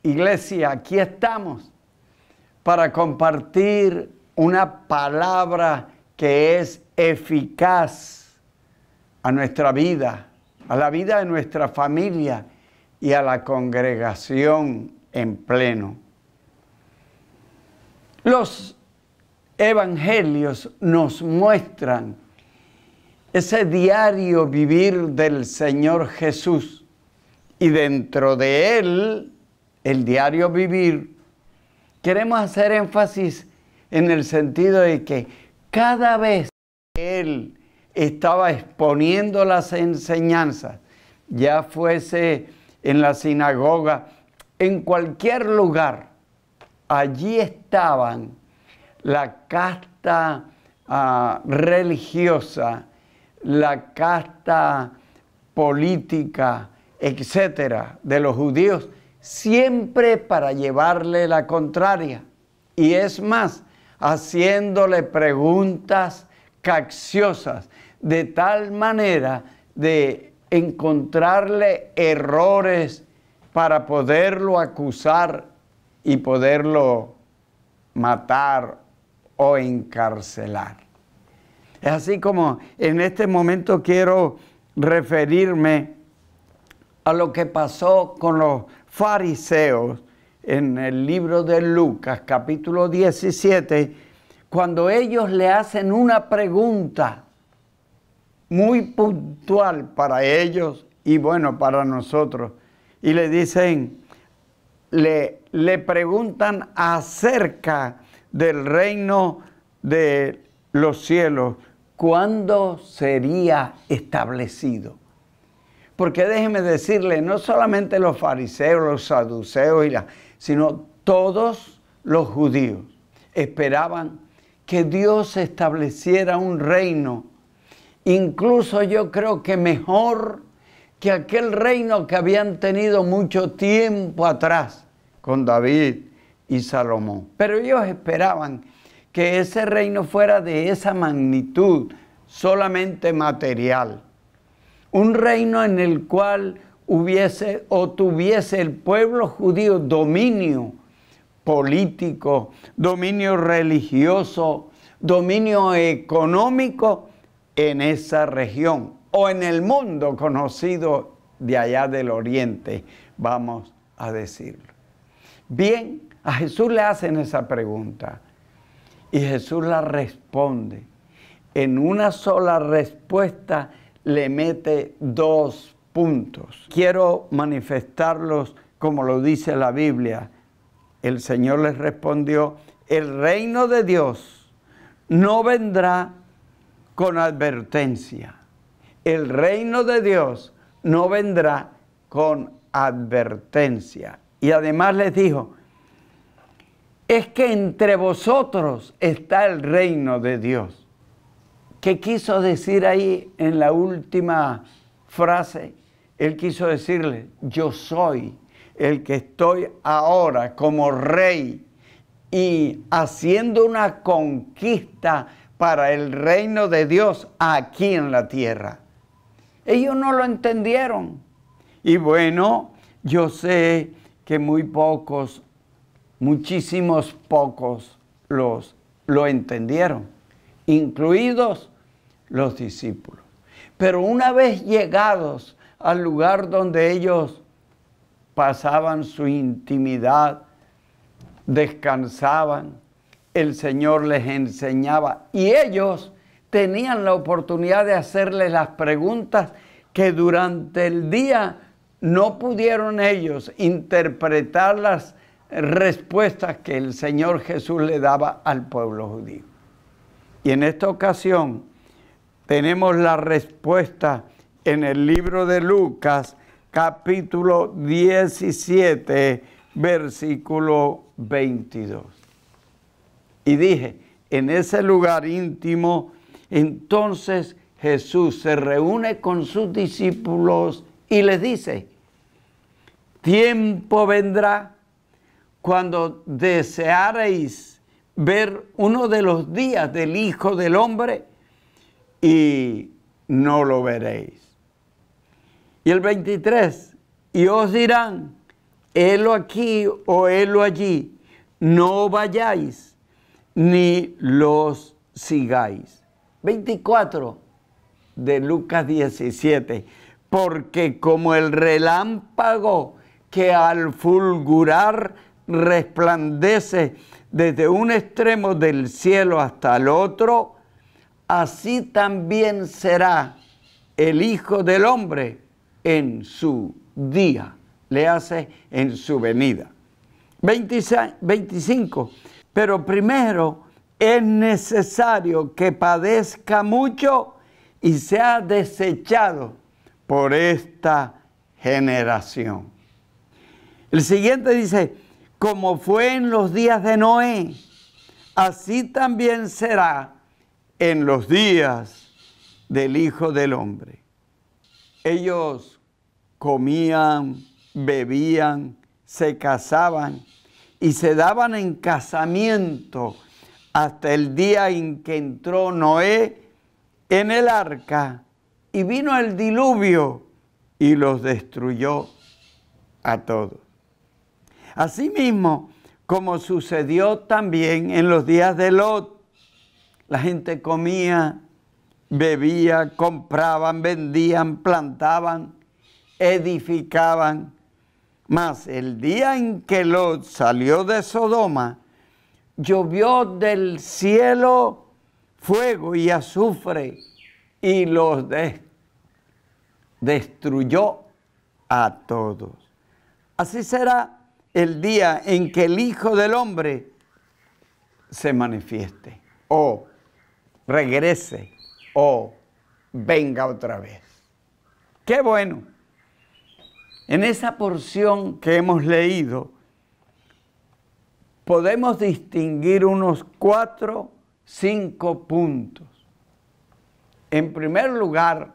Iglesia, aquí estamos para compartir una palabra que es eficaz a nuestra vida, a la vida de nuestra familia y a la congregación en pleno. Los evangelios nos muestran ese diario vivir del Señor Jesús y dentro de él, el diario vivir, queremos hacer énfasis en el sentido de que cada vez que él estaba exponiendo las enseñanzas, ya fuese en la sinagoga, en cualquier lugar, allí estaban la casta religiosa, la casta política, etcétera, de los judíos, siempre para llevarle la contraria. Y es más, haciéndole preguntas capciosas, de tal manera de encontrarle errores para poderlo acusar y poderlo matar o encarcelar. Es así como en este momento quiero referirme a lo que pasó con los fariseos en el libro de Lucas, capítulo 17, cuando ellos le hacen una pregunta muy puntual para ellos y bueno, para nosotros. Y le dicen, le preguntan acerca del reino de los cielos, ¿cuándo sería establecido? Porque déjeme decirle, no solamente los fariseos, los saduceos, sino todos los judíos esperaban que Dios estableciera un reino, incluso yo creo que mejor que aquel reino que habían tenido mucho tiempo atrás con David y Salomón. Pero ellos esperaban que ese reino fuera de esa magnitud, solamente material. Un reino en el cual hubiese o tuviese el pueblo judío dominio político, dominio religioso, dominio económico en esa región o en el mundo conocido de allá del oriente, vamos a decirlo. Bien, a Jesús le hacen esa pregunta y Jesús la responde. En una sola respuesta le mete 2 puntos. Quiero manifestarlos como lo dice la Biblia. El Señor les respondió, el reino de Dios no vendrá con advertencia. El reino de Dios no vendrá con advertencia. Y además les dijo, es que entre vosotros está el reino de Dios. ¿Qué quiso decir ahí en la última frase? Él quiso decirle, yo soy el que estoy ahora como rey y haciendo una conquista para el reino de Dios aquí en la tierra. Ellos no lo entendieron. Y bueno, yo sé que muy pocos, muchísimos pocos lo entendieron, incluidos los discípulos. Pero una vez llegados al lugar donde ellos pasaban su intimidad, descansaban, el Señor les enseñaba y ellos tenían la oportunidad de hacerle las preguntas que durante el día no pudieron ellos interpretar las respuestas que el Señor Jesús le daba al pueblo judío. Y en esta ocasión tenemos la respuesta en el libro de Lucas, capítulo 17, versículo 22. Y dije, en ese lugar íntimo, entonces Jesús se reúne con sus discípulos y les dice, tiempo vendrá cuando desearéis ver uno de los días del Hijo del Hombre y no lo veréis. Y el 23, y os dirán, helo aquí o helo allí, no vayáis ni los sigáis. 24 de Lucas 17, porque como el relámpago que al fulgurar resplandece desde un extremo del cielo hasta el otro, así también será el Hijo del Hombre en su día, le hace en su venida. 25, pero primero es necesario que padezca mucho y sea desechado por esta generación. El siguiente dice, como fue en los días de Noé, así también será en los días del Hijo del Hombre. Ellos comían, bebían, se casaban y se daban en casamiento hasta el día en que entró Noé en el arca y vino el diluvio y los destruyó a todos. Asimismo, como sucedió también en los días de Lot, la gente comía, bebía, compraban, vendían, plantaban, edificaban. Mas el día en que Lot salió de Sodoma, llovió del cielo fuego y azufre y los destruyó a todos. Así será el día en que el Hijo del Hombre se manifieste, o regrese, o venga otra vez. ¡Qué bueno! En esa porción que hemos leído, podemos distinguir unos 4, 5 puntos. En primer lugar,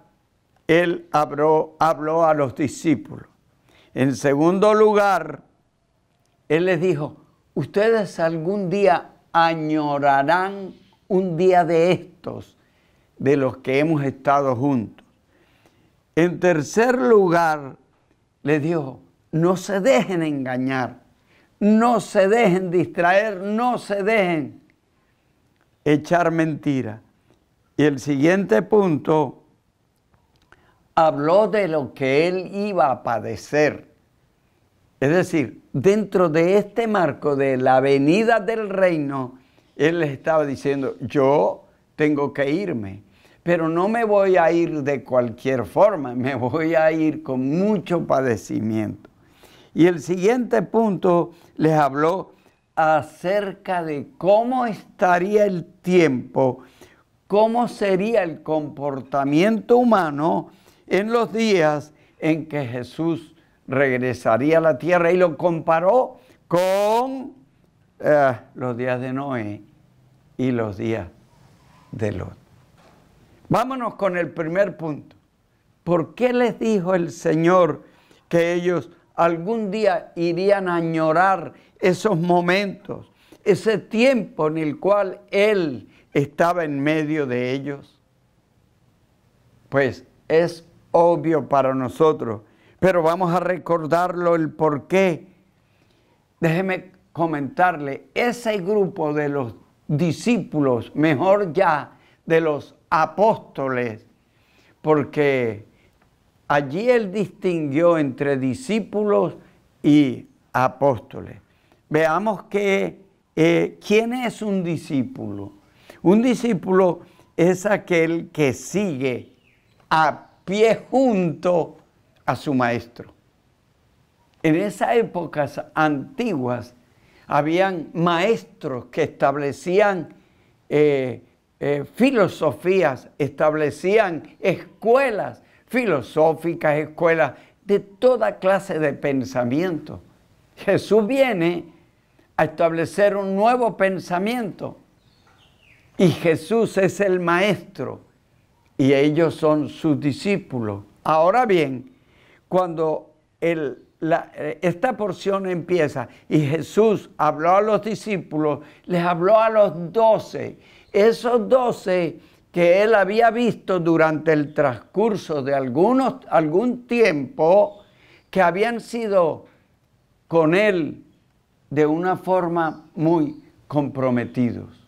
él habló a los discípulos. En segundo lugar, él les dijo, ustedes algún día añorarán un día de estos, de los que hemos estado juntos. En tercer lugar, les dijo, no se dejen engañar, no se dejen distraer, no se dejen echar mentira. Y el siguiente punto, habló de lo que él iba a padecer. Es decir, dentro de este marco de la venida del reino, él les estaba diciendo, yo tengo que irme, pero no me voy a ir de cualquier forma, me voy a ir con mucho padecimiento. Y el siguiente punto les habló acerca de cómo estaría el tiempo, cómo sería el comportamiento humano en los días en que Jesús regresaría a la tierra, y lo comparó con los días de Noé y los días de Lot. Vámonos con el primer punto. ¿Por qué les dijo el Señor que ellos algún día irían a añorar esos momentos, ese tiempo en el cual Él estaba en medio de ellos? Pues es obvio para nosotros, pero vamos a recordarlo el por qué. Déjeme comentarle, ese grupo de los discípulos, mejor ya, de los apóstoles, porque allí él distinguió entre discípulos y apóstoles. Veamos que, ¿quién es un discípulo? Un discípulo es aquel que sigue a pie junto a su maestro. En esas épocas antiguas habían maestros que establecían filosofías, establecían escuelas filosóficas, escuelas de toda clase de pensamiento. Jesús viene a establecer un nuevo pensamiento y Jesús es el maestro y ellos son sus discípulos. Ahora bien, cuando esta porción empieza y Jesús habló a los discípulos, les habló a los 12, esos 12 que él había visto durante el transcurso de algún tiempo, que habían sido con él de una forma muy comprometidos.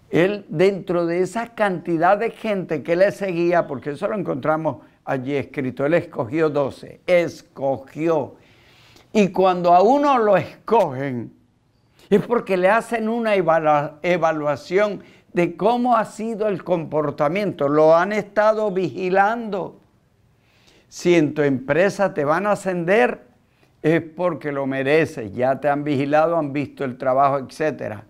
Él, dentro de esa cantidad de gente que le seguía, porque eso lo encontramos allí escrito, él escogió 12, escogió. Y cuando a uno lo escogen, es porque le hacen una evaluación de cómo ha sido el comportamiento. Lo han estado vigilando. Si en tu empresa te van a ascender, es porque lo mereces. Ya te han vigilado, han visto el trabajo, etc.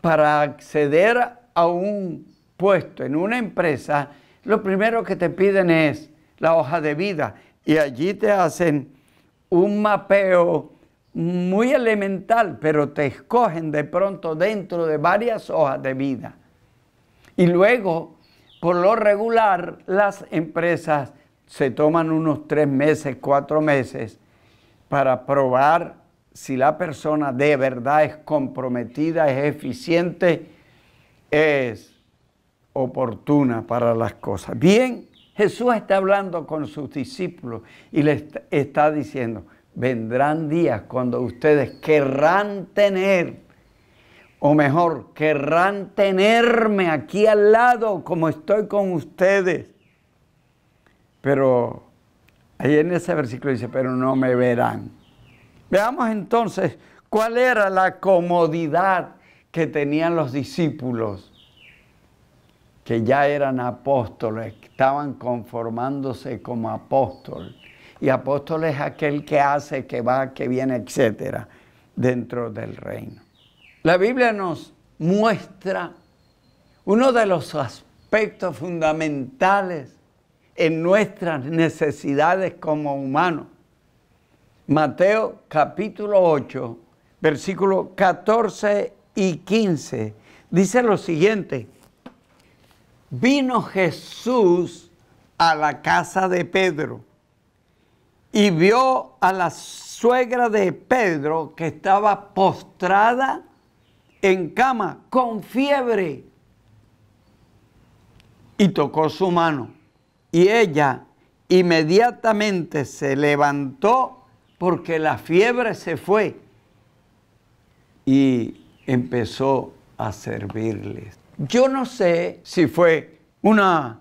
Para acceder a un puesto en una empresa, lo primero que te piden es la hoja de vida. Y allí te hacen un mapeo muy elemental, pero te escogen de pronto dentro de varias hojas de vida. Y luego, por lo regular, las empresas se toman unos 3 meses, 4 meses para probar si la persona de verdad es comprometida, es eficiente, es oportuna para las cosas. Bien, Jesús está hablando con sus discípulos y les está diciendo, vendrán días cuando ustedes querrán tener, o mejor, querrán tenerme aquí al lado como estoy con ustedes. Pero ahí en ese versículo dice, pero no me verán. Veamos entonces cuál era la comodidad que tenían los discípulos, que ya eran apóstoles, que estaban conformándose como apóstol. Y apóstol es aquel que hace, que va, que viene, etcétera, dentro del reino. La Biblia nos muestra uno de los aspectos fundamentales en nuestras necesidades como humanos. Mateo capítulo 8, versículos 14 y 15, dice lo siguiente. Vino Jesús a la casa de Pedro y vio a la suegra de Pedro que estaba postrada en cama con fiebre. Y tocó su mano. Y ella inmediatamente se levantó porque la fiebre se fue. Y empezó a servirles. Yo no sé si fue una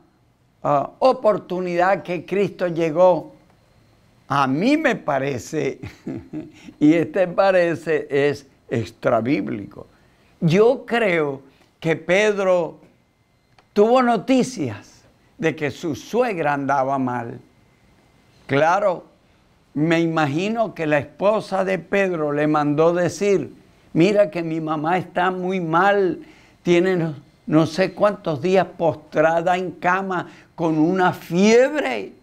oportunidad que Cristo llegó. A mí me parece, y parece es extrabíblico. Yo creo que Pedro tuvo noticias de que su suegra andaba mal. Claro, me imagino que la esposa de Pedro le mandó decir, mira que mi mamá está muy mal, tiene no sé cuántos días postrada en cama con una fiebre.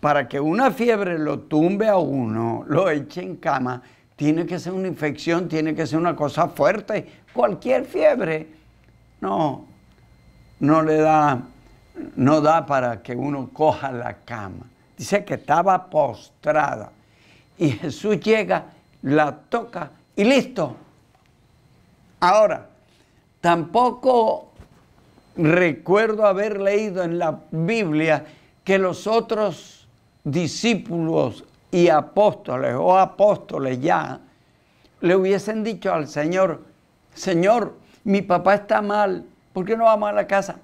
Para que una fiebre lo tumbe a uno, lo eche en cama, tiene que ser una infección, tiene que ser una cosa fuerte. Cualquier fiebre no da para que uno coja la cama. Dice que estaba postrada. Y Jesús llega, la toca y listo. Ahora, tampoco recuerdo haber leído en la Biblia que los otros discípulos y apóstoles o apóstoles ya le hubiesen dicho al Señor, Señor, mi papá está mal, ¿por qué no vamos a la casa?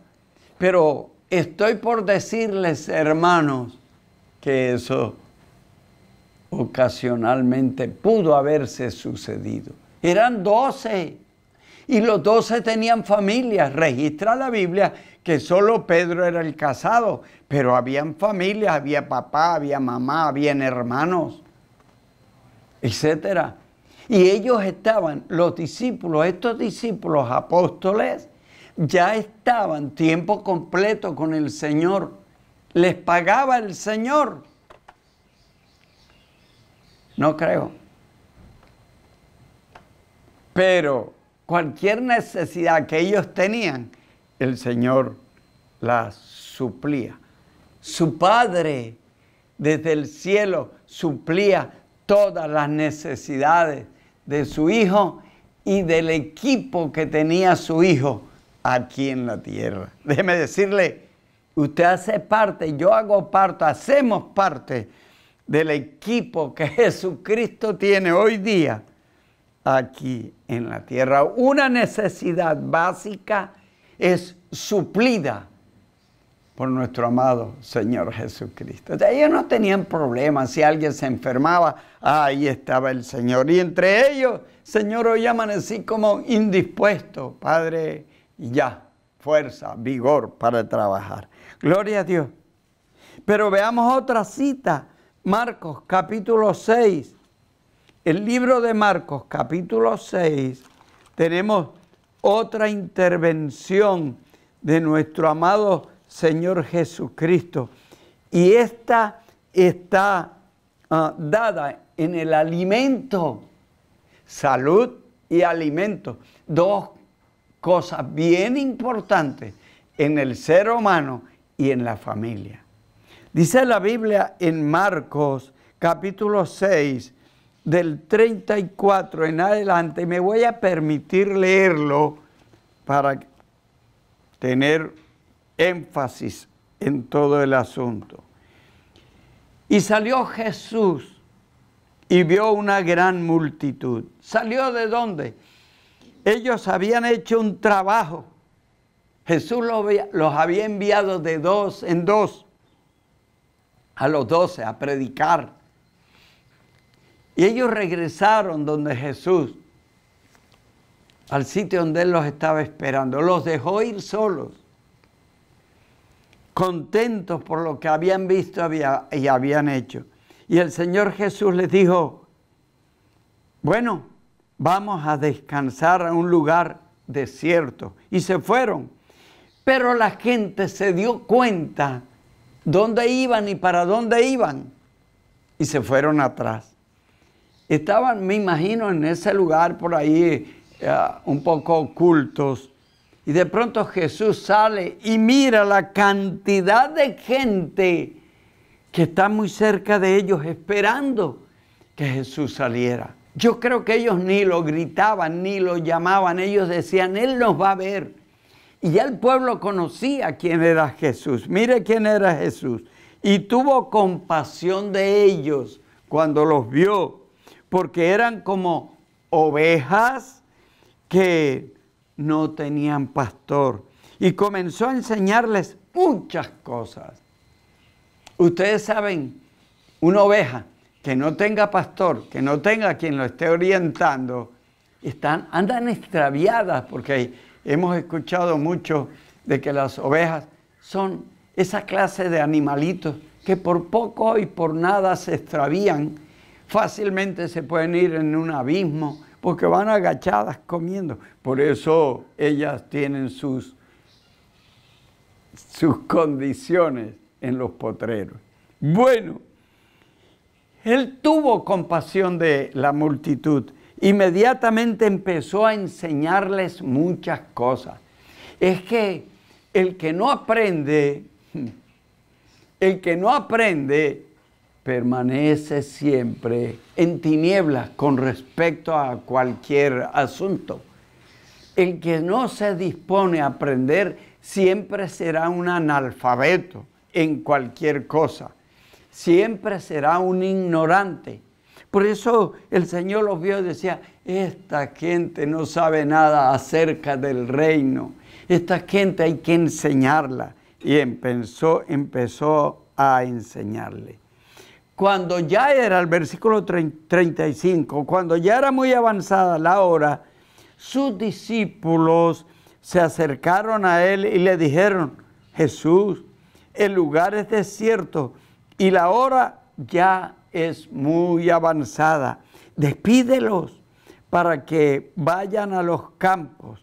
Pero estoy por decirles, hermanos, que eso ocasionalmente pudo haberse sucedido. Eran 12 y los 12 tenían familias. Registra la Biblia que solo Pedro era el casado, pero habían familias, había papá, había mamá, habían hermanos, etcétera. Y ellos estaban, los discípulos, estos discípulos apóstoles, ya estaban tiempo completo con el Señor. Les pagaba el Señor. No creo. Pero cualquier necesidad que ellos tenían, el Señor la suplía. Su Padre desde el cielo suplía todas las necesidades de su Hijo y del equipo que tenía su Hijo aquí en la tierra. Déjeme decirle, usted hace parte, yo hago parte, hacemos parte del equipo que Jesucristo tiene hoy día aquí en la tierra. Una necesidad básica es suplida por nuestro amado Señor Jesucristo. O sea, ellos no tenían problemas. Si alguien se enfermaba, ahí estaba el Señor. Y entre ellos, Señor, hoy amanecí como indispuesto. Padre, ya, fuerza, vigor para trabajar. Gloria a Dios. Pero veamos otra cita. Marcos, capítulo 6. El libro de Marcos, capítulo 6, tenemos otra intervención de nuestro amado Señor Jesucristo. Y esta está dada en el alimento, salud y alimento. Dos cosas bien importantes en el ser humano y en la familia. Dice la Biblia en Marcos, capítulo 6, del 34 en adelante, me voy a permitir leerlo para tener énfasis en todo el asunto. Y salió Jesús y vio una gran multitud. ¿Salió de dónde? Ellos habían hecho un trabajo. Jesús los había enviado de dos en dos a los 12 a predicar. Y ellos regresaron donde Jesús, al sitio donde Él los estaba esperando. Los dejó ir solos, contentos por lo que habían visto y habían hecho. Y el Señor Jesús les dijo, bueno, vamos a descansar a un lugar desierto. Y se fueron. Pero la gente se dio cuenta dónde iban y para dónde iban. Y se fueron atrás. Estaban, me imagino, en ese lugar por ahí, un poco ocultos. Y de pronto Jesús sale y mira la cantidad de gente que está muy cerca de ellos esperando que Jesús saliera. Yo creo que ellos ni lo gritaban, ni lo llamaban. Ellos decían, Él nos va a ver. Y ya el pueblo conocía quién era Jesús. Mire quién era Jesús. Y tuvo compasión de ellos cuando los vio, porque eran como ovejas que no tenían pastor. Y comenzó a enseñarles muchas cosas. Ustedes saben, una oveja que no tenga pastor, que no tenga quien lo esté orientando, andan extraviadas, porque hemos escuchado mucho de que las ovejas son esa clase de animalitos que por poco y por nada se extravían. Fácilmente se pueden ir en un abismo porque van agachadas comiendo. Por eso ellas tienen sus condiciones en los potreros. Bueno, Él tuvo compasión de la multitud. Inmediatamente empezó a enseñarles muchas cosas. Es que el que no aprende permanece siempre en tinieblas con respecto a cualquier asunto. El que no se dispone a aprender siempre será un analfabeto en cualquier cosa. Siempre será un ignorante. Por eso el Señor los vio y decía, esta gente no sabe nada acerca del reino. Esta gente hay que enseñarla. Y empezó a enseñarle. Cuando ya era el versículo 35, cuando ya era muy avanzada la hora, sus discípulos se acercaron a Él y le dijeron, Jesús, el lugar es desierto y la hora ya es muy avanzada. Despídelos para que vayan a los campos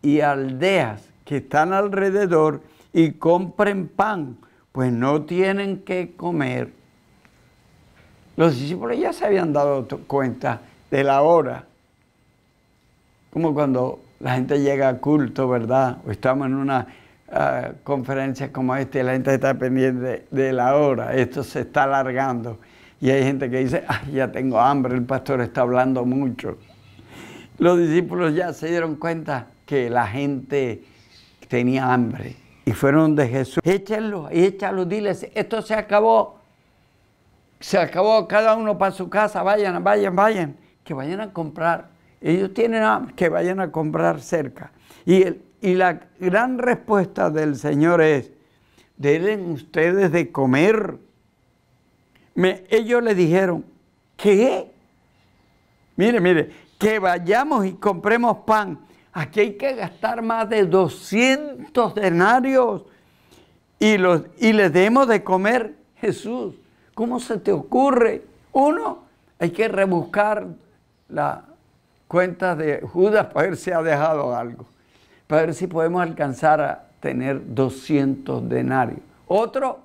y aldeas que están alrededor y compren pan, pues no tienen que comer. Los discípulos ya se habían dado cuenta de la hora. Como cuando la gente llega a culto, ¿verdad? O estamos en una conferencia como esta y la gente está pendiente de la hora. Esto se está alargando. Y hay gente que dice, ya tengo hambre, el pastor está hablando mucho. Los discípulos ya se dieron cuenta que la gente tenía hambre. Y fueron de Jesús. Échalos, diles, esto se acabó. se acabó, cada uno para su casa, vayan, que vayan a comprar. Ellos tienen hambre, que vayan a comprar cerca. Y la gran respuesta del Señor es, denle ustedes de comer. Ellos le dijeron, ¿qué? Mire, que vayamos y compremos pan. Aquí hay que gastar más de 200 denarios y les demos de comer. Jesús, ¿cómo se te ocurre? Uno, hay que rebuscar la cuenta de Judas para ver si ha dejado algo, para ver si podemos alcanzar a tener 200 denarios. Otro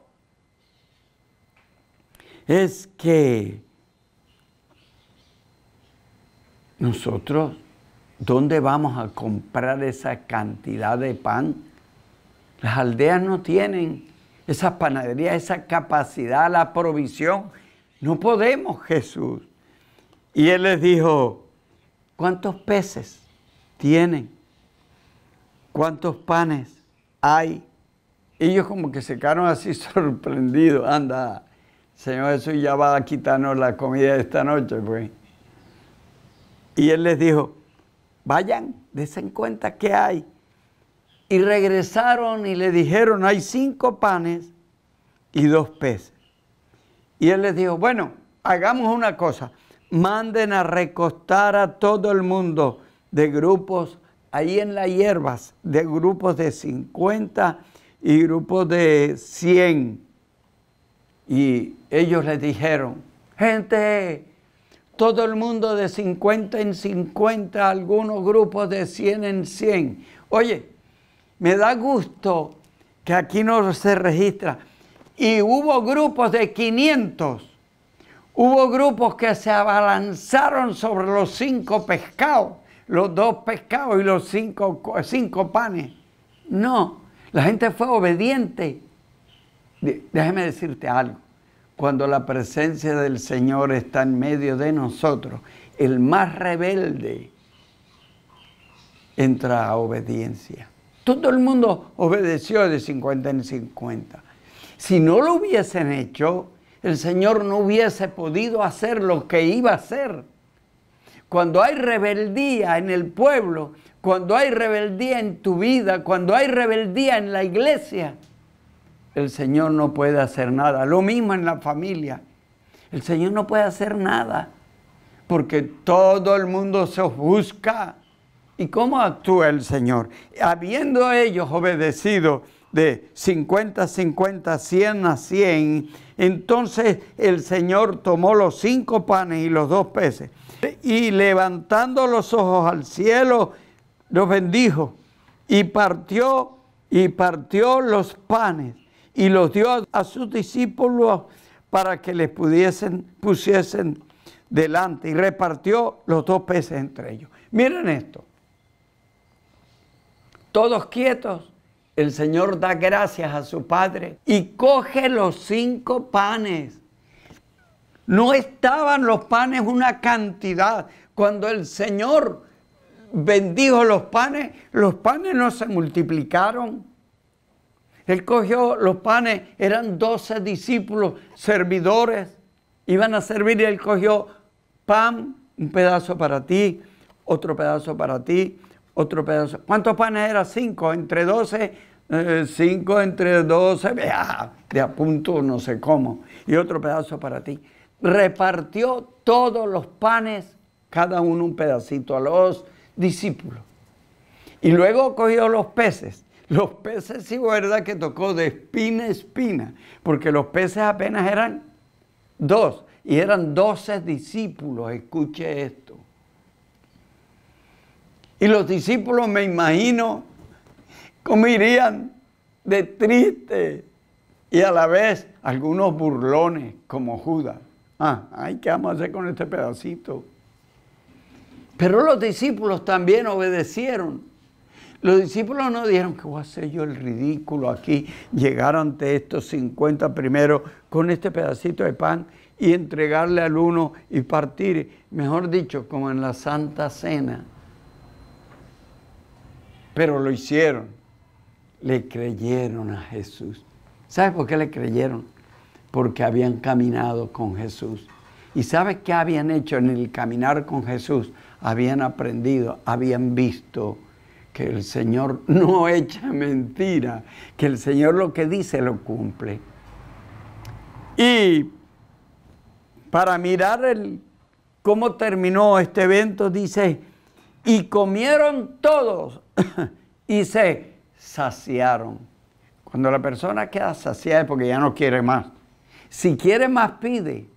es que nosotros, ¿dónde vamos a comprar esa cantidad de pan? Las aldeas no tienen esa panadería, esa capacidad, la provisión. No podemos, Jesús. Y Él les dijo, ¿cuántos peces tienen? ¿Cuántos panes hay? Ellos como que se quedaron así sorprendidos. Anda, Señor Jesús ya va a quitarnos la comida de esta noche, pues. Y Él les dijo, vayan, desen cuenta qué hay. Y regresaron y le dijeron, hay 5 panes y 2 peces. Y Él les dijo, bueno, hagamos una cosa, manden a recostar a todo el mundo de grupos, ahí en las hierbas, de grupos de 50 y grupos de 100. Y ellos les dijeron, gente, todo el mundo de 50 en 50, algunos grupos de 100 en 100. Oye, me da gusto que aquí no se registra. Y hubo grupos de 500. Hubo grupos que se abalanzaron sobre los 5 pescados, los 2 pescados y los 5 panes. No, la gente fue obediente. Déjame decirte algo. Cuando la presencia del Señor está en medio de nosotros, el más rebelde entra a obediencia. Todo el mundo obedeció de 50 en 50. Si no lo hubiesen hecho, el Señor no hubiese podido hacer lo que iba a hacer. Cuando hay rebeldía en el pueblo, cuando hay rebeldía en tu vida, cuando hay rebeldía en la iglesia, el Señor no puede hacer nada. Lo mismo en la familia. El Señor no puede hacer nada porque todo el mundo se ofusca. ¿Y cómo actúa el Señor? Habiendo ellos obedecido de 50 a 50, 100 a 100, entonces el Señor tomó los 5 panes y los 2 peces y levantando los ojos al cielo, los bendijo y partió los panes y los dio a sus discípulos para que les pusiesen delante y repartió los 2 peces entre ellos. Miren esto. Todos quietos, el Señor da gracias a su Padre y coge los 5 panes. No estaban los panes una cantidad. Cuando el Señor bendijo los panes no se multiplicaron. Él cogió los panes, eran 12 discípulos, servidores, iban a servir y Él cogió pan, un pedazo para ti, otro pedazo para ti, otro pedazo. ¿Cuántos panes eran? 5, entre 12, 5 entre 12, de a punto no sé cómo, y otro pedazo para ti. Repartió todos los panes, cada uno un pedacito a los discípulos. Y luego cogió los peces. Los peces sí, verdad que tocó de espina a espina, porque los peces apenas eran 2 y eran 12 discípulos. Escuche esto. Y los discípulos, me imagino, cómo irían de triste y a la vez algunos burlones como Judas. Ay, ¿qué vamos a hacer con este pedacito? Pero los discípulos también obedecieron. Los discípulos no dijeron, ¿qué voy a hacer yo el ridículo aquí? Llegar ante estos 50 primero con este pedacito de pan y entregarle al uno y partir. Mejor dicho, como en la Santa Cena. Pero lo hicieron. Le creyeron a Jesús. ¿Sabes por qué le creyeron? porque habían caminado con Jesús. ¿Y sabes qué habían hecho en el caminar con Jesús? Habían aprendido, habían visto que el Señor no echa mentira, que el Señor lo que dice lo cumple. Y para mirar cómo terminó este evento, dice, y comieron todos y se saciaron. Cuando la persona queda saciada es porque ya no quiere más. Si quiere más, pide.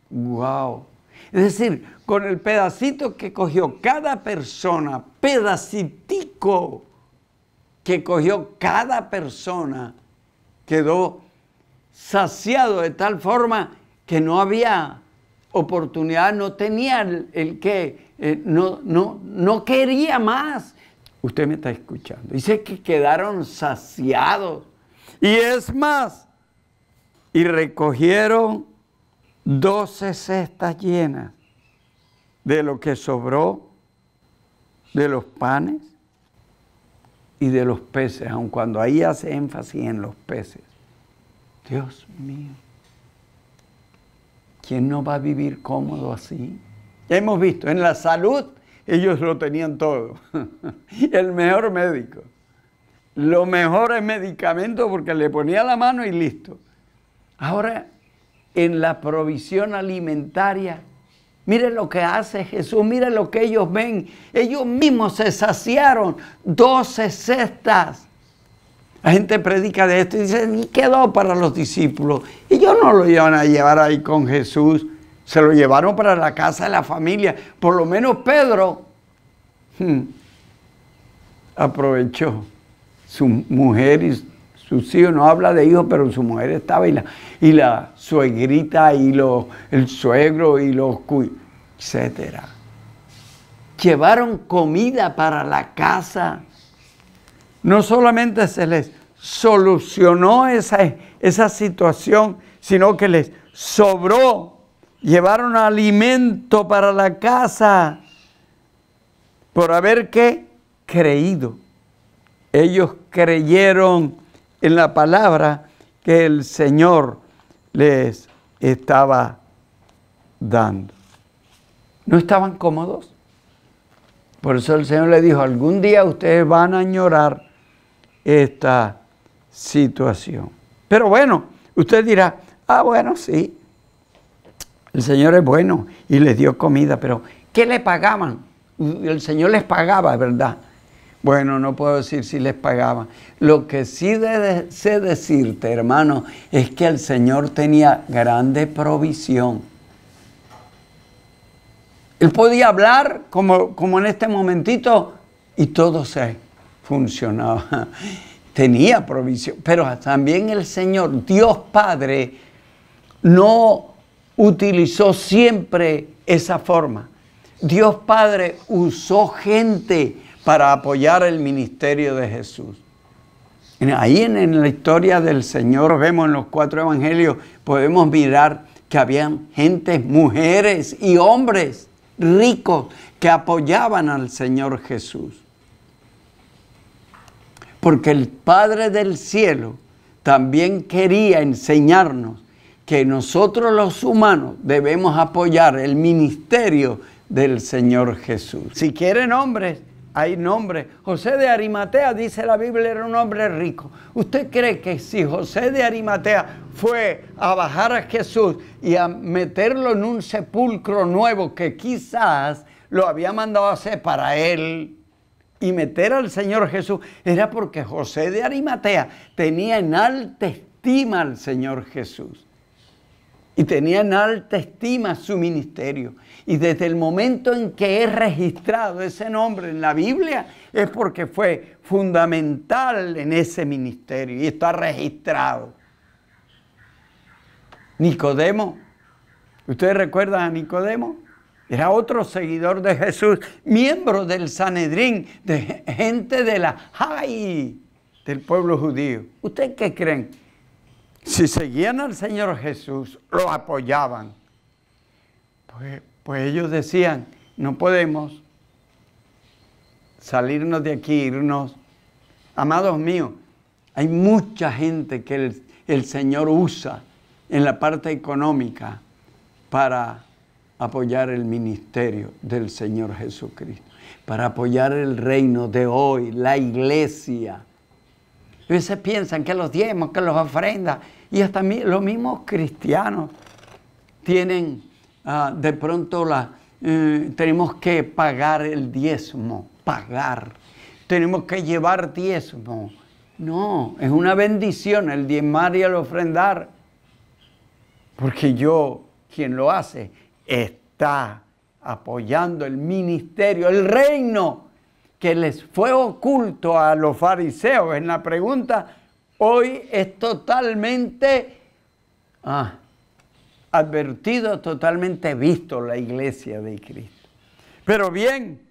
¡Wow! Es decir, con el pedacito que cogió cada persona, pedacitico que cogió cada persona, quedó saciado de tal forma que no había oportunidad, no tenía el que, no quería más. Usted me está escuchando. Dice que quedaron saciados. Y es más, y recogieron 12 cestas llenas de lo que sobró de los panes y de los peces, aun cuando ahí hace énfasis en los peces. Dios mío, ¿quién no va a vivir cómodo así? Ya hemos visto, en la salud ellos lo tenían todo. El mejor médico, los mejores medicamentos porque le ponía la mano y listo. Ahora, en la provisión alimentaria, miren lo que hace Jesús, miren lo que ellos ven. Ellos mismos se saciaron, 12 cestas. La gente predica de esto y dice, y quedó para los discípulos. Ellos no lo iban a llevar ahí con Jesús, se lo llevaron para la casa de la familia. Por lo menos Pedro aprovechó. Su mujer y sus hijos, no habla de hijos, pero su mujer estaba y la suegrita y el suegro y los etcétera. Llevaron comida para la casa. No solamente se les solucionó esa situación, sino que les sobró. Llevaron alimento para la casa por haber creído. Ellos creyeron en la palabra que el Señor les estaba dando. No estaban cómodos. Por eso el Señor les dijo, algún día ustedes van a añorar esta situación. Pero bueno, usted dirá, bueno, sí, el Señor es bueno y les dio comida, pero ¿qué le pagaban? El Señor les pagaba, ¿verdad? Bueno, no puedo decir si les pagaban. Lo que sí sé decirte, hermano, es que el Señor tenía grande provisión. Él podía hablar como en este momentito y todo se funcionaba. Tenía provisión, pero también el Señor, Dios Padre, no utilizó siempre esa forma. Dios Padre usó gente para apoyar el ministerio de Jesús. Ahí en la historia del Señor, vemos en los 4 evangelios, podemos mirar que habían gentes, mujeres y hombres ricos que apoyaban al Señor Jesús. Porque el Padre del cielo también quería enseñarnos que nosotros los humanos debemos apoyar el ministerio del Señor Jesús. Si quieren nombres, hay nombres. José de Arimatea, dice la Biblia, era un hombre rico. ¿Usted cree que si José de Arimatea fue a bajar a Jesús y a meterlo en un sepulcro nuevo que quizás lo había mandado a hacer para él y meter al Señor Jesús, era porque José de Arimatea tenía en alta estima al Señor Jesús? Y tenía en alta estima su ministerio. Y desde el momento en que es registrado ese nombre en la Biblia, es porque fue fundamental en ese ministerio y está registrado. Nicodemo, ¿ustedes recuerdan a Nicodemo? Era otro seguidor de Jesús, miembro del Sanedrín, de gente de la Jai, del pueblo judío. ¿Ustedes qué creen? Si seguían al Señor Jesús, lo apoyaban. Pues ellos decían, no podemos salirnos de aquí, irnos. Amados míos, hay mucha gente que el Señor usa en la parte económica para apoyar el ministerio del Señor Jesucristo, para apoyar el reino de hoy, la iglesia. A veces piensan que los diezmos, que las ofrendas, y hasta los mismos cristianos tienen de pronto tenemos que pagar el diezmo, tenemos que llevar diezmo. No, es una bendición el diezmar y el ofrendar, porque quien lo hace, está apoyando el ministerio, el reino que les fue oculto a los fariseos. En la pregunta, hoy es totalmente advertido, totalmente visto la iglesia de Cristo. Pero bien,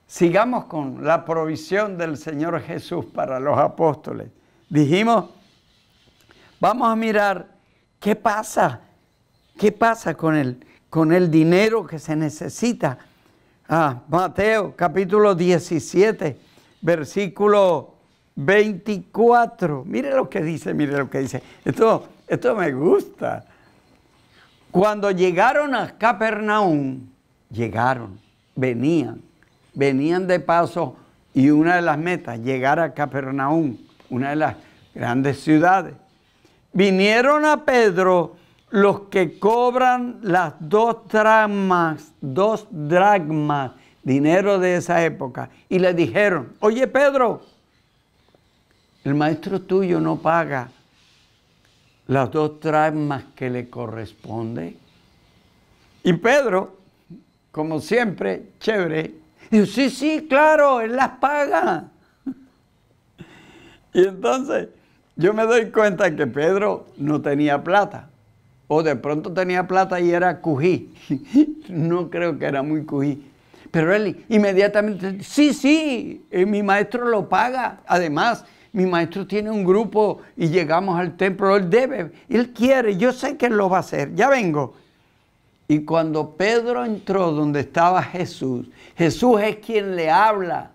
sigamos con la provisión del Señor Jesús para los apóstoles. Dijimos, vamos a mirar qué pasa con el dinero que se necesita. Mateo capítulo 17, versículo 24. Mire lo que dice. Esto me gusta. Cuando llegaron a Capernaum, venían de paso, y una de las metas, llegar a Capernaum, una de las grandes ciudades. Vinieron a Pedro los que cobran las 2 dracmas, dinero de esa época, y le dijeron, oye Pedro, el maestro tuyo no paga las 2 dracmas que le corresponde. Y Pedro, como siempre, chévere, dijo, sí, claro, él las paga. Y entonces yo me doy cuenta que Pedro no tenía plata. O de pronto tenía plata y era cují. No creo que era muy cují. Pero él inmediatamente, sí, mi maestro lo paga. Además, mi maestro tiene un grupo y llegamos al templo. Él debe, él quiere, yo sé que él lo va a hacer. Ya vengo. Y cuando Pedro entró donde estaba Jesús, Jesús es quien le habla.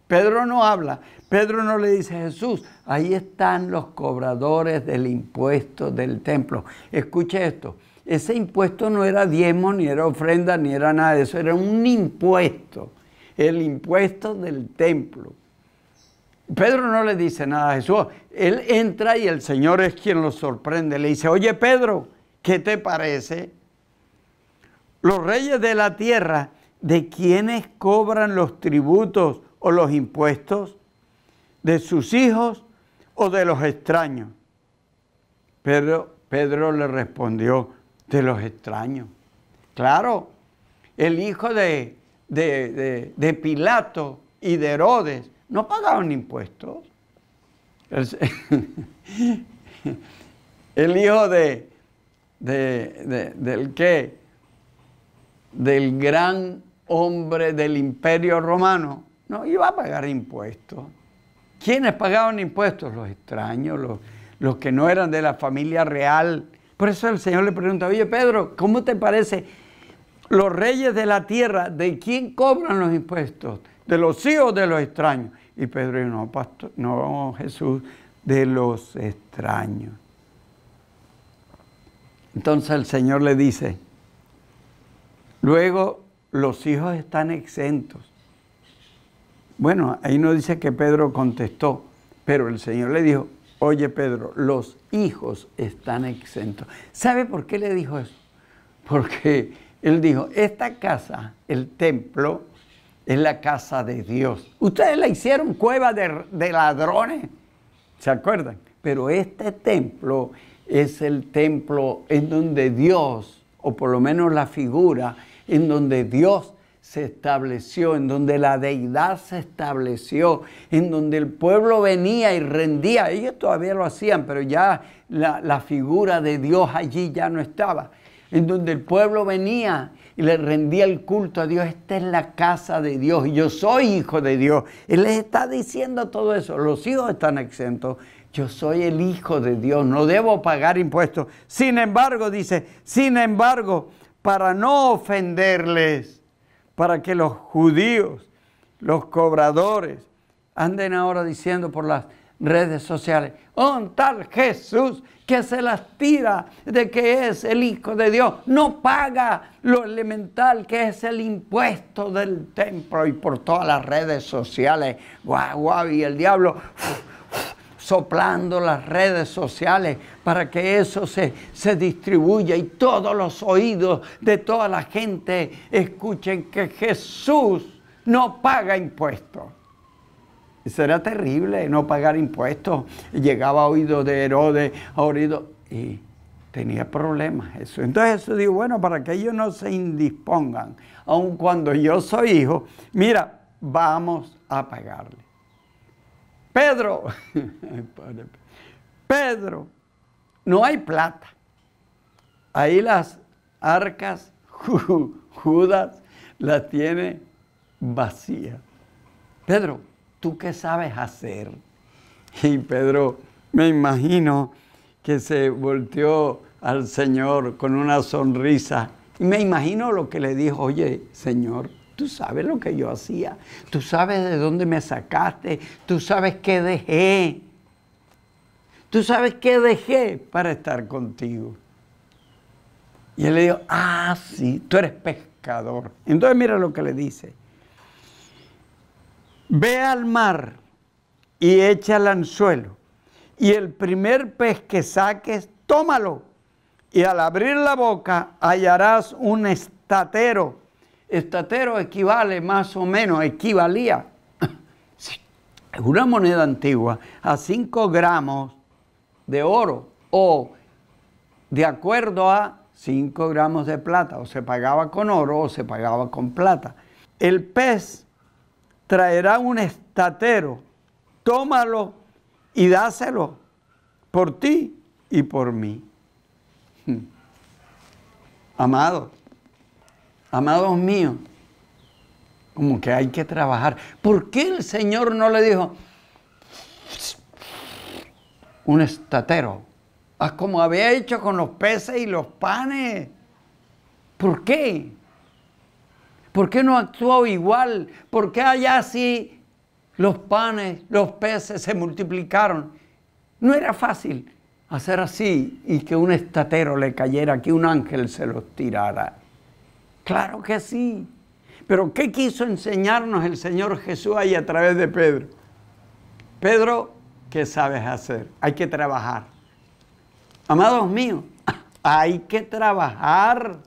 Pedro no habla. Pedro no le dice, Jesús, ahí están los cobradores del impuesto del templo. Escuche esto, ese impuesto no era diezmo, ni era ofrenda, ni era nada de eso, era un impuesto, el impuesto del templo. Pedro no le dice nada a Jesús, él entra y el Señor es quien lo sorprende. Le dice, oye Pedro, ¿qué te parece? Los reyes de la tierra, ¿de quiénes cobran los tributos o los impuestos? ¿De sus hijos o de los extraños? Pedro le respondió, de los extraños. Claro, el hijo de Pilato y de Herodes no pagaban impuestos. El hijo del gran hombre del Imperio Romano no iba a pagar impuestos. ¿Quiénes pagaban impuestos? Los extraños, los que no eran de la familia real. Por eso el Señor le pregunta, oye Pedro, ¿cómo te parece? Los reyes de la tierra, ¿de quién cobran los impuestos? ¿De los hijos de los extraños? Y Pedro dijo, no, pastor, no, Jesús, de los extraños. Entonces el Señor le dice, luego los hijos están exentos. Bueno, ahí no dice que Pedro contestó, pero el Señor le dijo, oye Pedro, los hijos están exentos. ¿Sabe por qué le dijo eso? Porque él dijo, esta casa, el templo, es la casa de Dios. Ustedes la hicieron cueva de ladrones, ¿se acuerdan? Pero este templo es el templo en donde Dios, o por lo menos la figura, en donde Dios se estableció, en donde la deidad se estableció, en donde el pueblo venía y rendía. Ellos todavía lo hacían, pero ya la figura de Dios allí ya no estaba. En donde el pueblo venía y le rendía el culto a Dios. Esta es la casa de Dios y yo soy hijo de Dios. Él les está diciendo todo eso. Los hijos están exentos. Yo soy el hijo de Dios, no debo pagar impuestos. Sin embargo, dice, para no ofenderles, para que los judíos, los cobradores, anden ahora diciendo por las redes sociales, un tal Jesús que se las tira de que es el Hijo de Dios, no paga lo elemental que es el impuesto del templo, y por todas las redes sociales, guau, guau, y el diablo soplando las redes sociales para que eso se distribuya y todos los oídos de toda la gente escuchen que Jesús no paga impuestos. Y será terrible no pagar impuestos. Llegaba a oídos de Herodes, a oídos, y tenía problemas eso. Entonces Jesús dijo, bueno, para que ellos no se indispongan, aun cuando yo soy hijo, mira, vamos a pagarle. Pedro, no hay plata. Ahí las arcas, Judas las tiene vacías. Pedro, ¿tú qué sabes hacer? Y Pedro, me imagino que se volteó al Señor con una sonrisa. Y me imagino lo que le dijo, oye, Señor, tú sabes lo que yo hacía. Tú sabes de dónde me sacaste. Tú sabes qué dejé. Tú sabes qué dejé para estar contigo. Y él le dijo, ah, sí, tú eres pescador. Entonces mira lo que le dice. Ve al mar y echa el anzuelo, y el primer pez que saques, tómalo, y al abrir la boca hallarás un estatero. Estatero equivale más o menos, equivalía, una moneda antigua, a 5 gramos de oro, o de acuerdo a 5 gramos de plata, o se pagaba con oro o se pagaba con plata. El pez traerá un estatero, tómalo y dáselo por ti y por mí. Amados míos, como que hay que trabajar. ¿Por qué el Señor no le dijo un estatero? Como había hecho con los peces y los panes. ¿Por qué? ¿Por qué no actuó igual? ¿Por qué allá sí los panes, los peces se multiplicaron? No era fácil hacer así y que un estatero le cayera, que un ángel se los tirara. Claro que sí. Pero ¿qué quiso enseñarnos el Señor Jesús ahí a través de Pedro? Pedro, ¿qué sabes hacer? Hay que trabajar. Amados míos, hay que trabajar.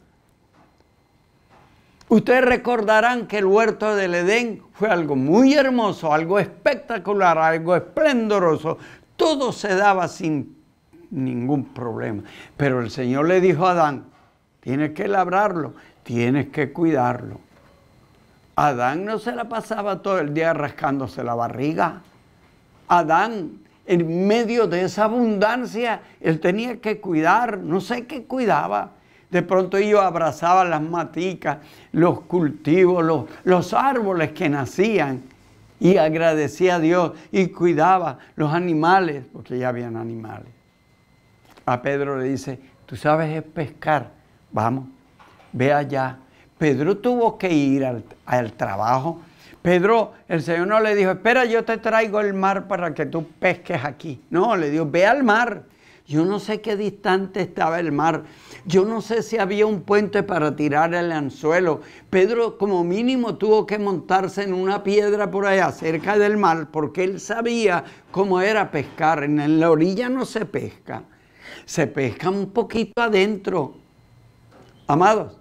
Ustedes recordarán que el huerto del Edén fue algo muy hermoso, algo espectacular, algo esplendoroso. Todo se daba sin ningún problema. Pero el Señor le dijo a Adán, tienes que labrarlo, tienes que cuidarlo. Adán no se la pasaba todo el día rascándose la barriga. Adán, en medio de esa abundancia, él tenía que cuidar, no sé qué cuidaba. De pronto ellos abrazaban las maticas, los cultivos, los árboles que nacían, y agradecía a Dios y cuidaba los animales, porque ya habían animales. A Pedro le dice, tú sabes pescar, vamos, ve allá. Pedro tuvo que ir al trabajo. Pedro, el Señor no le dijo, espera, yo te traigo el mar para que tú pesques aquí. No, le dijo, ve al mar. Yo no sé qué distante estaba el mar. Yo no sé si había un puente para tirar el anzuelo. Pedro como mínimo tuvo que montarse en una piedra por allá cerca del mar porque él sabía cómo era pescar. En la orilla no se pesca. Se pesca un poquito adentro. Amados,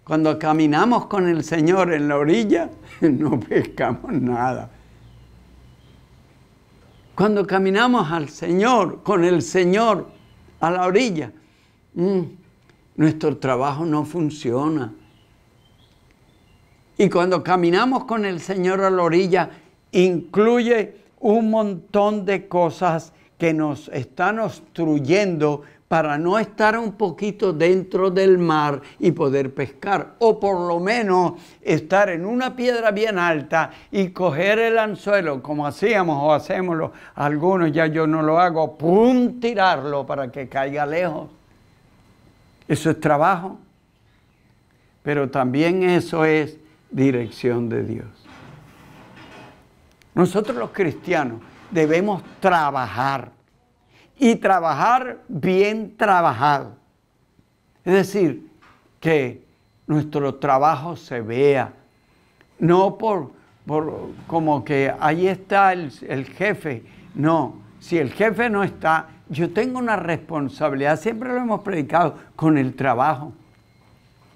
cuando caminamos con el Señor en la orilla, no pescamos nada. Cuando caminamos al Señor, con el Señor a la orilla, nuestro trabajo no funciona. Y cuando caminamos con el Señor a la orilla, incluye un montón de cosas que nos están obstruyendo para no estar un poquito dentro del mar y poder pescar, o por lo menos estar en una piedra bien alta y coger el anzuelo, como hacíamos o hacemos algunos, ya yo no lo hago, ¡pum!, tirarlo para que caiga lejos. Eso es trabajo, pero también eso es dirección de Dios. Nosotros los cristianos debemos trabajar y trabajar bien trabajado. Es decir, que nuestro trabajo se vea, no por como que ahí está el jefe. No, si el jefe no está, yo tengo una responsabilidad, siempre lo hemos predicado, con el trabajo.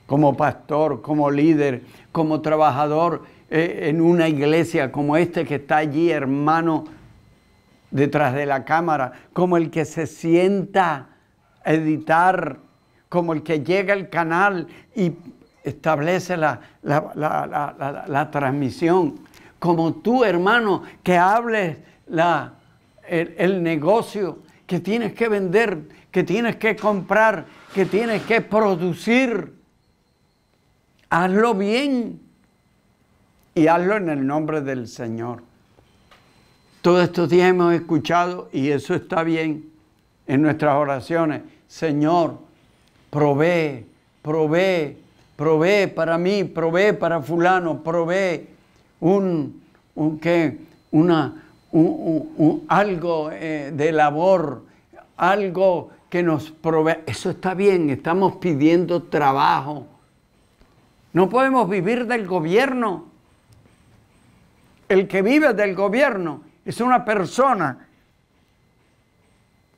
Como pastor, como líder, como trabajador en una iglesia como este que está allí, hermano, detrás de la cámara, como el que se sienta a editar, como el que llega al canal y establece la transmisión, como tú, hermano, que hables el negocio, que tienes que vender, que tienes que comprar, que tienes que producir. Hazlo bien y hazlo en el nombre del Señor. Todos estos días hemos escuchado, y eso está bien, en nuestras oraciones: Señor, provee, provee, provee para mí, provee para fulano, provee algo de labor, algo que nos provee. Eso está bien, estamos pidiendo trabajo. No podemos vivir del gobierno. El que vive del gobierno es una persona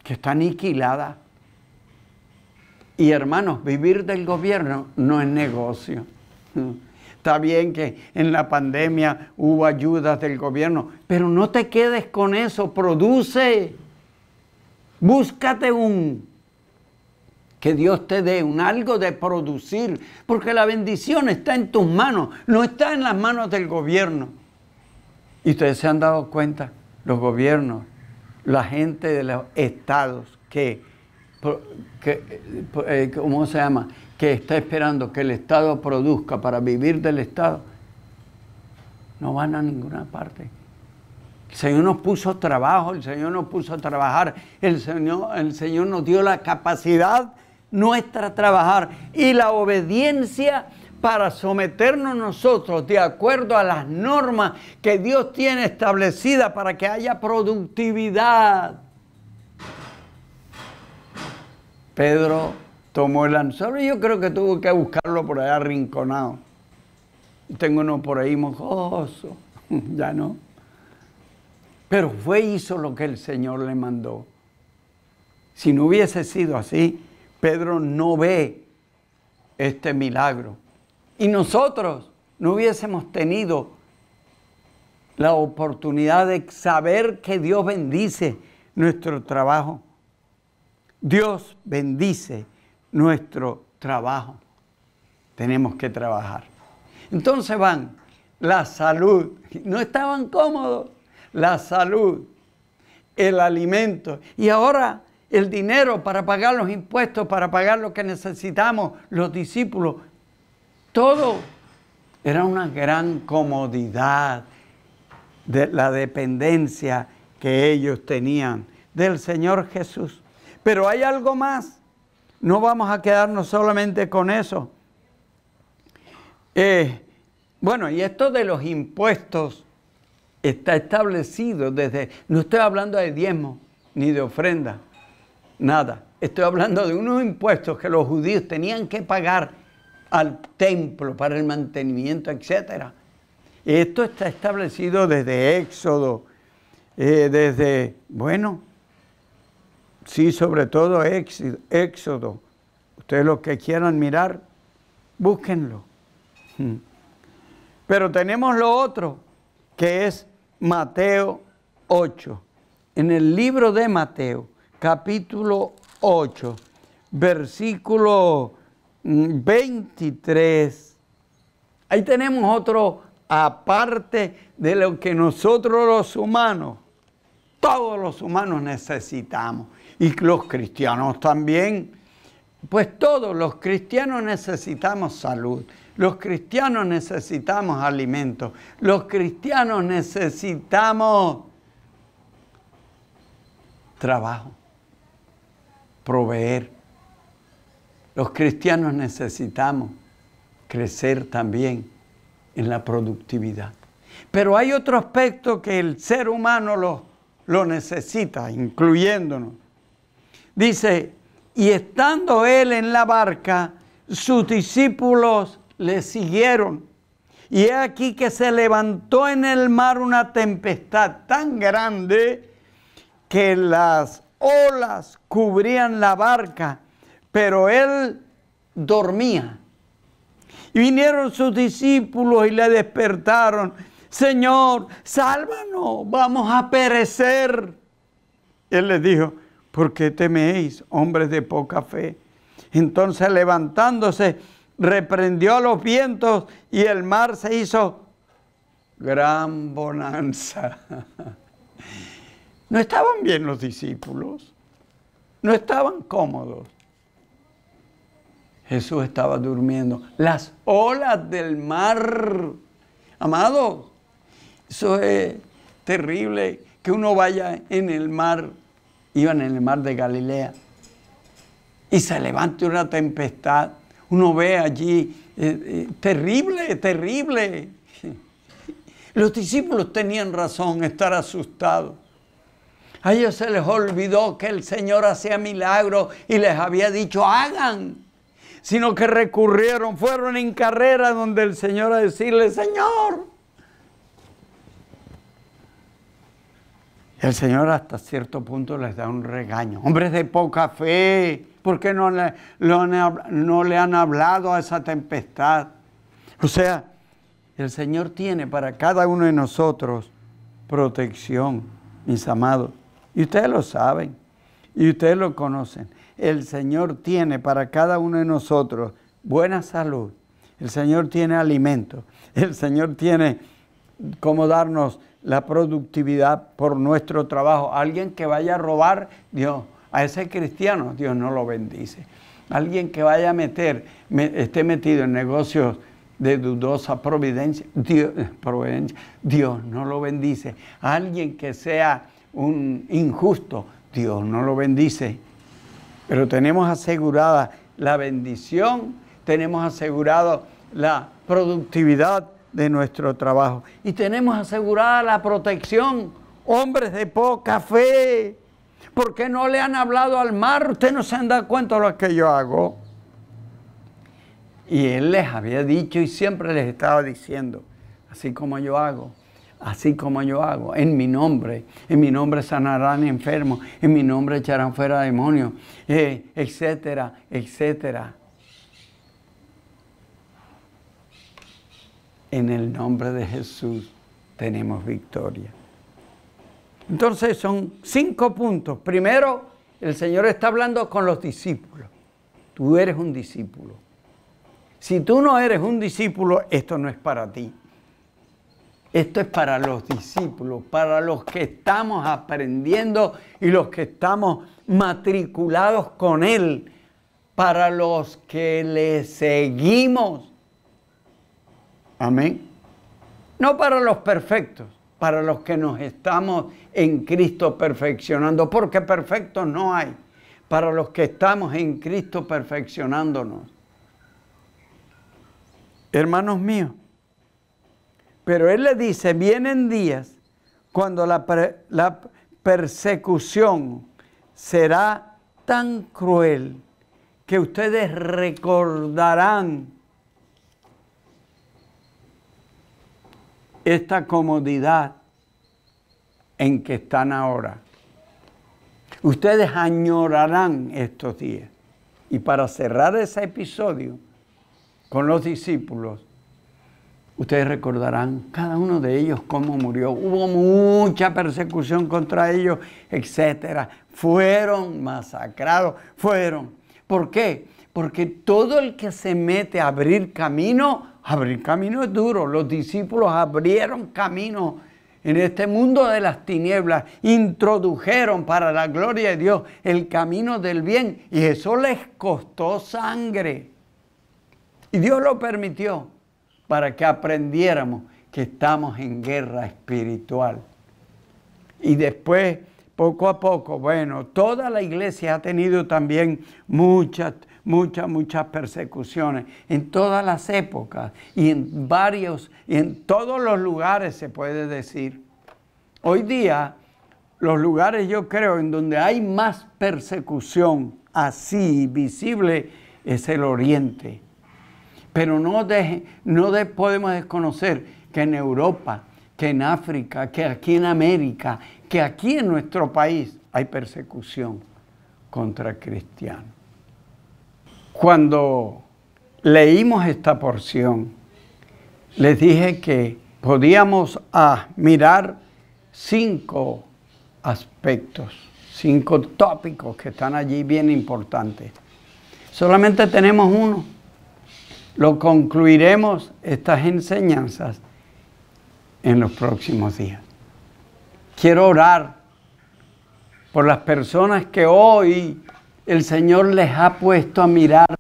que está aniquilada. Y hermanos, vivir del gobierno no es negocio. Está bien que en la pandemia hubo ayudas del gobierno, pero no te quedes con eso, produce. Búscate que Dios te dé algo de producir, porque la bendición está en tus manos, no está en las manos del gobierno. Y ustedes se han dado cuenta, los gobiernos, la gente de los estados ¿cómo se llama? Que está esperando que el Estado produzca para vivir del Estado, no van a ninguna parte. El Señor nos puso trabajo, el Señor nos puso a trabajar, el Señor nos dio la capacidad nuestra a trabajar y la obediencia para someternos nosotros de acuerdo a las normas que Dios tiene establecidas para que haya productividad. Pedro tomó el anzuelo y yo creo que tuvo que buscarlo por allá arrinconado. Tengo uno por ahí mojoso, ya no. Pero hizo lo que el Señor le mandó. Si no hubiese sido así, Pedro no ve este milagro. Y nosotros no hubiésemos tenido la oportunidad de saber que Dios bendice nuestro trabajo. Dios bendice nuestro trabajo. Tenemos que trabajar. Entonces van la salud. No estaban cómodos. La salud, el alimento y ahora el dinero para pagar los impuestos, para pagar lo que necesitamos los discípulos. Todo era una gran comodidad de la dependencia que ellos tenían del Señor Jesús. Pero hay algo más. No vamos a quedarnos solamente con eso. Bueno, y esto de los impuestos está establecido desde... No estoy hablando de diezmo ni de ofrenda, nada. Estoy hablando de unos impuestos que los judíos tenían que pagar al templo para el mantenimiento, etc. Esto está establecido desde Éxodo, sí, sobre todo Éxodo. Ustedes los que quieran mirar, búsquenlo. Pero tenemos lo otro, que es Mateo 8. En el libro de Mateo, capítulo 8, versículo 23. Ahí tenemos otro, aparte de lo que nosotros los humanos, todos los humanos necesitamos. Y los cristianos también. Pues todos los cristianos necesitamos salud. Los cristianos necesitamos alimentos. Los cristianos necesitamos trabajo, proveer. Los cristianos necesitamos crecer también en la productividad. Pero hay otro aspecto que el ser humano lo necesita, incluyéndonos. Dice, y estando él en la barca, sus discípulos le siguieron. Y he aquí que se levantó en el mar una tempestad tan grande que las olas cubrían la barca, pero él dormía. Y vinieron sus discípulos y le despertaron. Señor, sálvanos, vamos a perecer. Él les dijo, ¿por qué teméis, hombres de poca fe? Entonces levantándose, reprendió a los vientos y el mar se hizo gran bonanza. No estaban bien los discípulos, no estaban cómodos. Jesús estaba durmiendo. Las olas del mar, amados, eso es terrible, que uno vaya en el mar, iban en el mar de Galilea, y se levante una tempestad. Uno ve allí, terrible, terrible. Los discípulos tenían razón estar asustados. A ellos se les olvidó que el Señor hacía milagros y les había dicho, hagan. Sino que recurrieron, fueron en carrera donde el Señor a decirle, Señor. El Señor hasta cierto punto les da un regaño. Hombres de poca fe, ¿por qué no le han hablado a esa tempestad? O sea, el Señor tiene para cada uno de nosotros protección, mis amados. Y ustedes lo saben, y ustedes lo conocen. El Señor tiene para cada uno de nosotros buena salud. El Señor tiene alimento. El Señor tiene cómo darnos la productividad por nuestro trabajo. Alguien que vaya a robar, Dios, a ese cristiano, Dios no lo bendice. Alguien que vaya a esté metido en negocios de dudosa providencia, Dios no lo bendice. Alguien que sea un injusto, Dios no lo bendice. Pero tenemos asegurada la bendición, tenemos asegurado la productividad de nuestro trabajo y tenemos asegurada la protección. Hombres de poca fe, ¿por qué no le han hablado al mar? Ustedes no se han dado cuenta de lo que yo hago. Y él les había dicho y siempre les estaba diciendo, así como yo hago, así como yo hago, en mi nombre sanarán enfermos, en mi nombre echarán fuera demonios, etcétera, etcétera. En el nombre de Jesús tenemos victoria. Entonces son 5 puntos. Primero, el Señor está hablando con los discípulos. Tú eres un discípulo. Si tú no eres un discípulo, esto no es para ti. Esto es para los discípulos, para los que estamos aprendiendo y los que estamos matriculados con Él, para los que le seguimos. Amén. No para los perfectos, para los que nos estamos en Cristo perfeccionando, porque perfectos no hay. Para los que estamos en Cristo perfeccionándonos. Hermanos míos, pero Él le dice, vienen días cuando la persecución será tan cruel que ustedes recordarán esta comodidad en que están ahora. Ustedes añorarán estos días. Y para cerrar ese episodio con los discípulos, ustedes recordarán cada uno de ellos cómo murió. Hubo mucha persecución contra ellos, etc. Fueron masacrados, ¿Por qué? Porque todo el que se mete a abrir camino es duro. Los discípulos abrieron camino en este mundo de las tinieblas, introdujeron para la gloria de Dios el camino del bien y eso les costó sangre. Y Dios lo permitió para que aprendiéramos que estamos en guerra espiritual. Y después, poco a poco, bueno, toda la iglesia ha tenido también muchas persecuciones en todas las épocas y en todos los lugares se puede decir. Hoy día los lugares, yo creo, en donde hay más persecución así visible es el Oriente. Pero no podemos desconocer que en Europa, que en África, que aquí en América, que aquí en nuestro país hay persecución contra cristianos. Cuando leímos esta porción, les dije que podíamos mirar 5 aspectos, 5 tópicos que están allí bien importantes. Solamente tenemos uno. Lo concluiremos estas enseñanzas en los próximos días. Quiero orar por las personas que hoy el Señor les ha puesto a mirar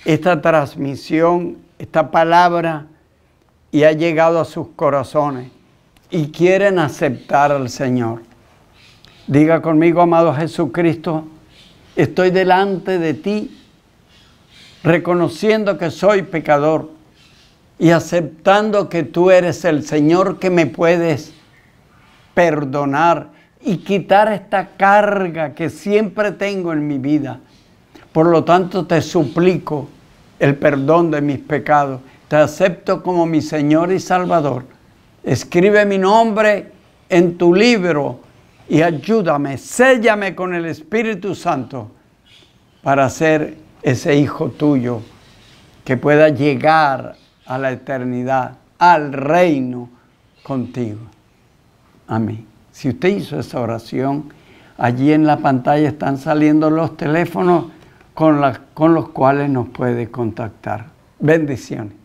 esta transmisión, esta palabra, y ha llegado a sus corazones y quieren aceptar al Señor. Diga conmigo, amado Jesucristo, estoy delante de ti, reconociendo que soy pecador y aceptando que tú eres el Señor que me puedes perdonar y quitar esta carga que siempre tengo en mi vida. Por lo tanto, te suplico el perdón de mis pecados. Te acepto como mi Señor y Salvador. Escribe mi nombre en tu libro y ayúdame, séllame con el Espíritu Santo para ser ese hijo tuyo que pueda llegar a la eternidad, al reino contigo. Amén. Si usted hizo esa oración, allí en la pantalla están saliendo los teléfonos con los cuales nos puede contactar. Bendiciones.